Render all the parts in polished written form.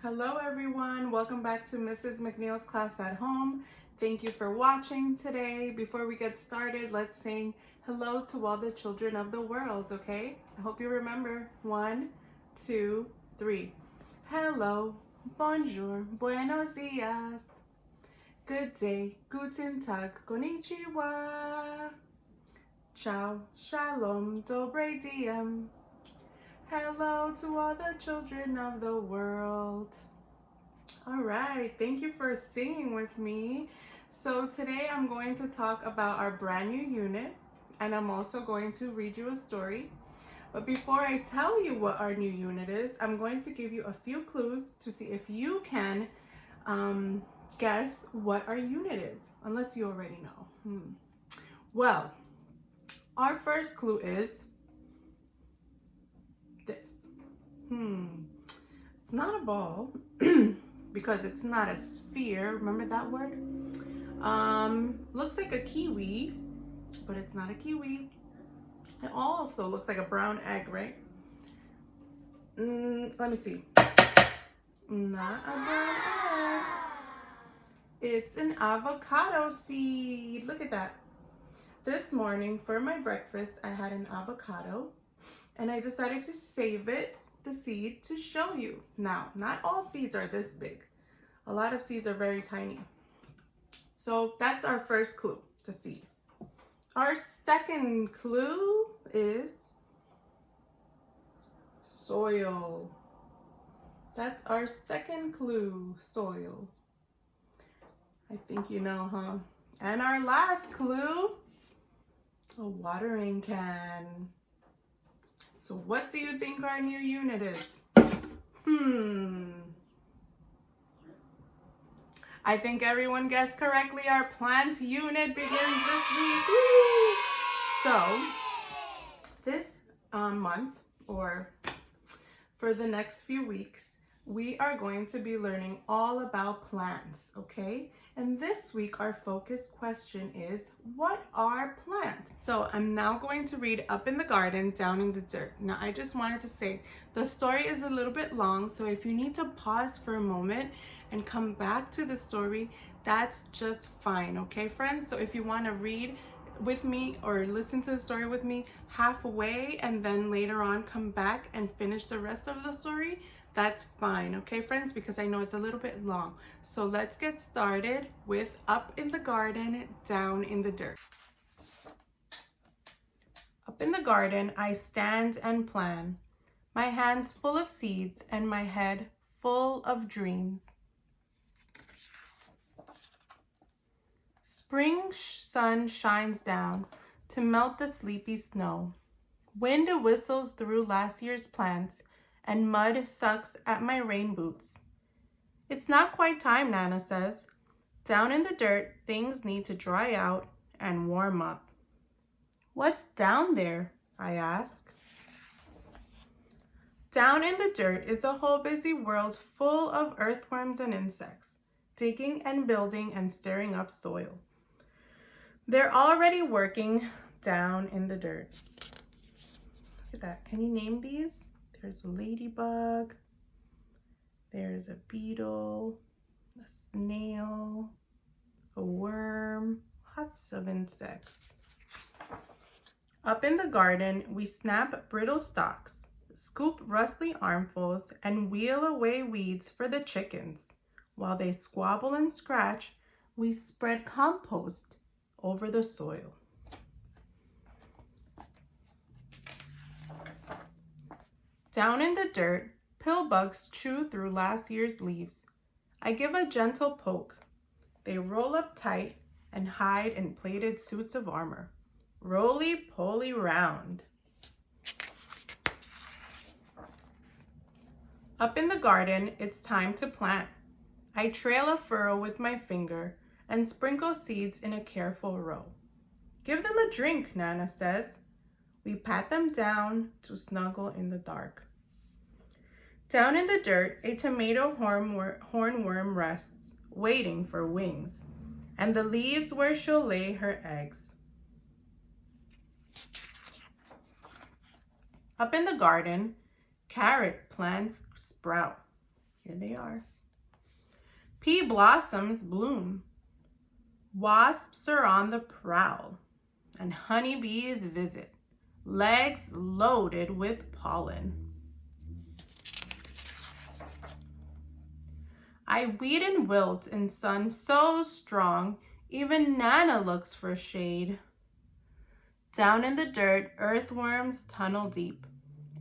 Hello everyone, welcome back to Mrs. McNeil's class at home. Thank you for watching today. Before we get started, let's sing hello to all the children of the world, okay? I hope you remember. 1, 2, 3. Hello, bonjour, buenos dias. Good day, guten tag, konnichiwa. Ciao, shalom, dobre diem. Hello to all the children of the world. All right, thank you for singing with me. So today I'm going to talk about our brand new unit, and I'm also going to read you a story. But before I tell you what our new unit is, I'm going to give you a few clues to see if you can guess what our unit is, unless you already know. Well, our first clue is this. It's not a ball because it's not a sphere. Remember that word? Looks like a kiwi, but it's not a kiwi. It also looks like a brown egg, right? Let me see. Not a brown egg. It's an avocado seed. Look at that. This morning for my breakfast, I had an avocado and I decided to save it, the seed, to show you. Now, not all seeds are this big. A lot of seeds are very tiny. So that's our first clue, the seed. Our second clue is soil. That's our second clue, soil. I think you know, huh? And our last clue, a watering can. So what do you think our new unit is? I think everyone guessed correctly. Our plant unit begins this week. Woo! So this month, or for the next few weeks, we are going to be learning all about plants, okay? And this week, our focus question is, what are plants? So I'm now going to read Up in the Garden, Down in the Dirt. Now, I just wanted to say, the story is a little bit long, so if you need to pause for a moment and come back to the story, that's just fine, okay, friends? So if you want to read with me or listen to the story with me halfway and then later on come back and finish the rest of the story, that's fine, okay, friends? Because I know it's a little bit long. So let's get started with Up in the Garden, Down in the Dirt. Up in the garden, I stand and plan, my hands full of seeds and my head full of dreams. Spring sun shines down to melt the sleepy snow. Wind whistles through last year's plants, and mud sucks at my rain boots. It's not quite time, Nana says. Down in the dirt, things need to dry out and warm up. What's down there? I ask. Down in the dirt is a whole busy world full of earthworms and insects, digging and building and stirring up soil. They're already working down in the dirt. Look at that. Can you name these? There's a ladybug, there's a beetle, a snail, a worm, lots of insects. Up in the garden, we snap brittle stalks, scoop rustly armfuls, and wheel away weeds for the chickens. While they squabble and scratch, we spread compost over the soil. Down in the dirt, pill bugs chew through last year's leaves. I give a gentle poke. They roll up tight and hide in plated suits of armor. Roly-poly round. Up in the garden, it's time to plant. I trail a furrow with my finger and sprinkle seeds in a careful row. Give them a drink, Nana says. We pat them down to snuggle in the dark. Down in the dirt, a tomato hornworm rests, waiting for wings, and the leaves where she'll lay her eggs. Up in the garden, carrot plants sprout. Here they are. Pea blossoms bloom. Wasps are on the prowl, and honeybees visit, legs loaded with pollen. I weed and wilt in sun so strong, even Nana looks for shade. Down in the dirt, earthworms tunnel deep.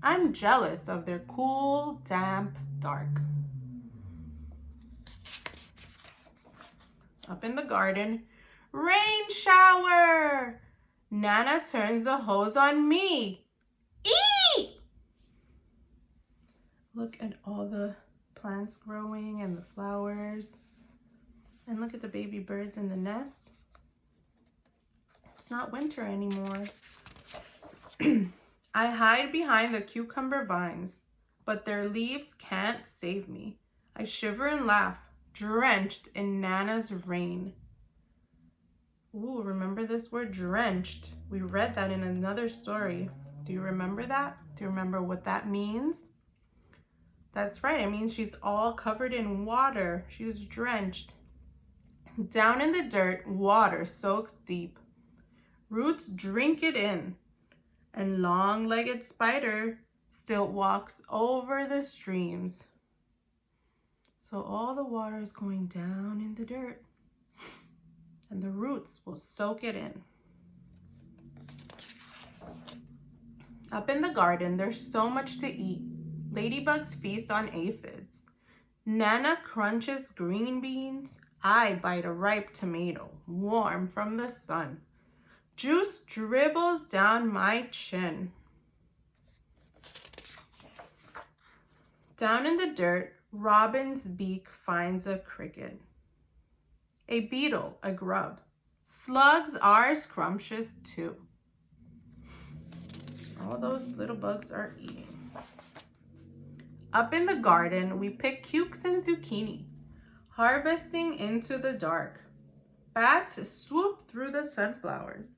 I'm jealous of their cool, damp, dark. Up in the garden, rain shower! Nana turns the hose on me. Eee! Look at all the plants growing and the flowers. And look at the baby birds in the nest. It's not winter anymore. I hide behind the cucumber vines, but their leaves can't save me. I shiver and laugh, drenched in Nana's rain. Ooh, remember this word, drenched? We read that in another story. Do you remember that? Do you remember what that means? That's right, it means she's all covered in water. She's drenched. Down in the dirt, water soaks deep. Roots drink it in, and long-legged spider still walks over the streams. So all the water is going down in the dirt, and the roots will soak it in. Up in the garden, there's so much to eat. Ladybugs feast on aphids. Nana crunches green beans. I bite a ripe tomato, warm from the sun. Juice dribbles down my chin. Down in the dirt, Robin's beak finds a cricket. A beetle, a grub. Slugs are scrumptious too. All those little bugs are eating. Up in the garden, we pick cukes and zucchini, harvesting into the dark. Bats swoop through the sunflowers,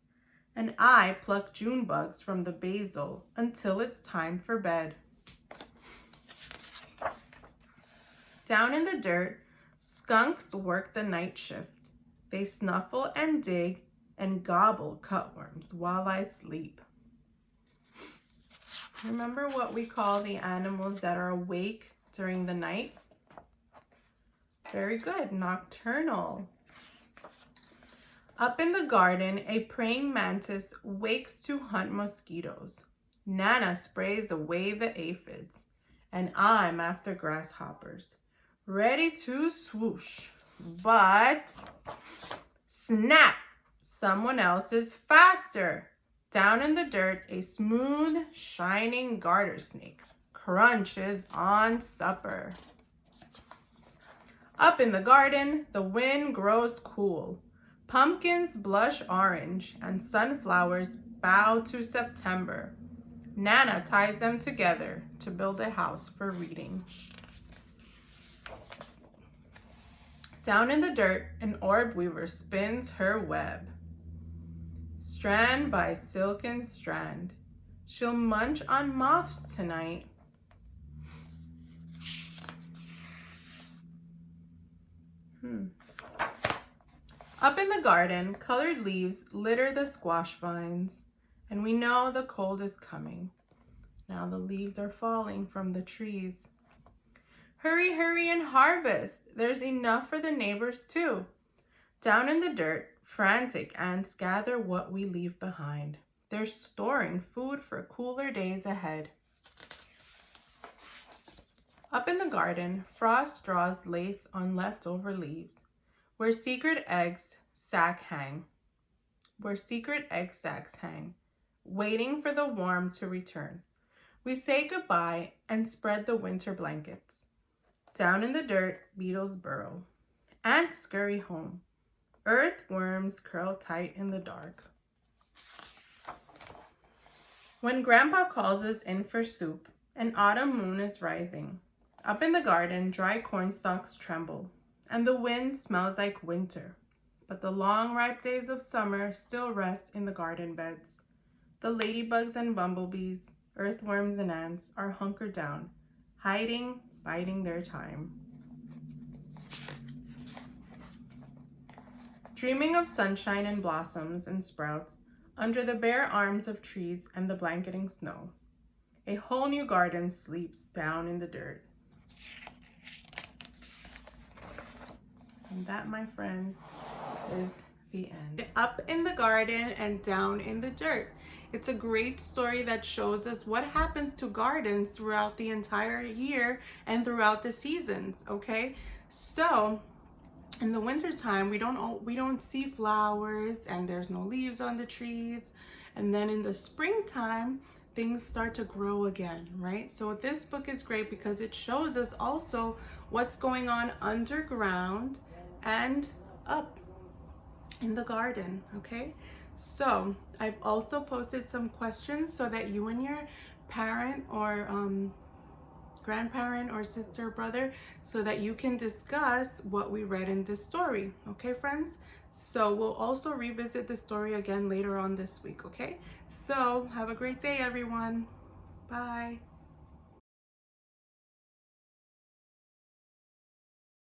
and I pluck June bugs from the basil until it's time for bed. Down in the dirt, skunks work the night shift. They snuffle and dig and gobble cutworms while I sleep. Remember what we call the animals that are awake during the night? Very good, nocturnal. Up in the garden, a praying mantis wakes to hunt mosquitoes. Nana sprays away the aphids, and I'm after grasshoppers, ready to swoosh. But snap! Someone else is faster. Down in the dirt, a smooth, shining garter snake crunches on supper. Up in the garden, the wind grows cool. Pumpkins blush orange, and sunflowers bow to September. Nana ties them together to build a house for reading. Down in the dirt, an orb weaver spins her web. Strand by silken strand, she'll munch on moths tonight. Up in the garden, colored leaves litter the squash vines, and we know the cold is coming. Now the leaves are falling from the trees. Hurry, hurry and harvest. There's enough for the neighbors too. Down in the dirt, frantic ants gather what we leave behind. They're storing food for cooler days ahead. Up in the garden, frost draws lace on leftover leaves, where secret egg sacks hang, waiting for the warmth to return. We say goodbye and spread the winter blankets. Down in the dirt, beetles burrow. Ants scurry home. Earthworms curl tight in the dark. When Grandpa calls us in for soup, an autumn moon is rising. Up in the garden, dry corn stalks tremble, and the wind smells like winter. But the long, ripe days of summer still rest in the garden beds. The ladybugs and bumblebees, earthworms and ants are hunkered down, hiding biding their time. Dreaming of sunshine and blossoms and sprouts under the bare arms of trees and the blanketing snow. A whole new garden sleeps down in the dirt. And that, my friends, is the end. Up in the garden and down in the dirt. It's a great story that shows us what happens to gardens throughout the entire year and throughout the seasons, okay? So, in the wintertime, we don't see flowers and there's no leaves on the trees. And then in the springtime, things start to grow again, right? So this book is great because it shows us also what's going on underground and up in the garden, okay? So I've also posted some questions so that you and your parent or grandparent or sister or brother, so that you can discuss what we read in this story, okay friends? So we'll also revisit the story again later on this week, okay? So have a great day, everyone. Bye.